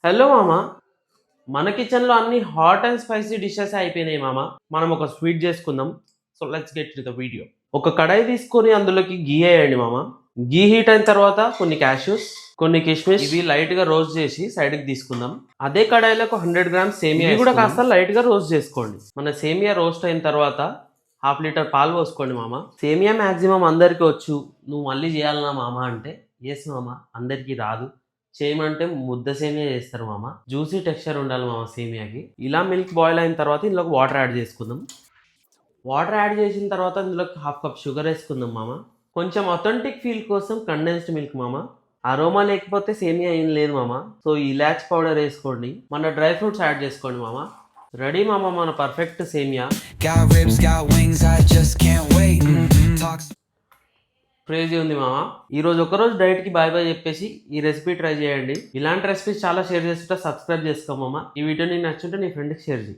Hello మామ, మన కిచెన్లో అన్ని హాట్ అండ్ స్పైసీ డిషెస్ అయిపోయినాయి మామ. మనం ఒక స్వీట్ చేసుకుందాం. So let's get to the video. ఒక కడాయి తీసుకొని అందులోకి గీ వేయండి మామ. గీ హీట్ అయిన తర్వాత కొన్ని క్యాష్యూస్, కొన్ని కిస్మిస్ ఇవి లైట్ గా రోస్ట్ చేసి సైడ్ కి తీసుకుందాం. అదే కడాయిలో ఒక 100 గ్రామ్స్ సేమియా కూడా కాస్త లైట్ గా రోస్ట్ చేసుకోండి. మన సేమియా రోస్ట్ అయిన తర్వాత హాఫ్ లీటర్ పాలు పోసుకోండి మామ. సేమియా మాక్సిమం అందరికీ వచ్చు, నువ్వు మళ్ళీ చేయాలన్నా మామ అంటే ఎస్ మామ, అందరికీ రాదు. చేయమంటే ముద్ద సేమియా చేస్తారు మామ. జ్యూసీ టెక్స్చర్ ఉండాలి మామ సేమియాకి. ఇలా మిల్క్ బాయిల్ అయిన తర్వాత ఇందులోకి వాటర్ యాడ్ చేసుకుందాం. వాటర్ యాడ్ చేసిన తర్వాత ఇందులోకి హాఫ్ కప్ షుగర్ వేసుకుందాం మామ. కొంచెం అథెంటిక్ ఫీల్ కోసం కండెన్స్డ్ మిల్క్ మామ. అరోమా లేకపోతే సేమియా ఏం లేదు మామ. సో ఇలాచ్ పౌడర్ వేసుకోండి. మన డ్రై ఫ్రూట్స్ యాడ్ చేసుకోండి మామ. రెడీ మామ మన పర్ఫెక్ట్ సేమియా. Got ribs, got wings, I just can't wait. Talks. Crazy ఉంది మామ. ఈ రోజు ఒకరోజు డైట్ కి బాయ్ బాయ్ చెప్పేసి ఈ రెసిపీ ట్రై చేయండి. ఇలాంటి రెసిపీస్ చాలా షేర్ చేస్తుంటే సబ్స్క్రైబ్ చేసుకో మామ. ఈ వీడియో నీకు నచ్చుంటే నీ ఫ్రెండ్కి షేర్ చేయి.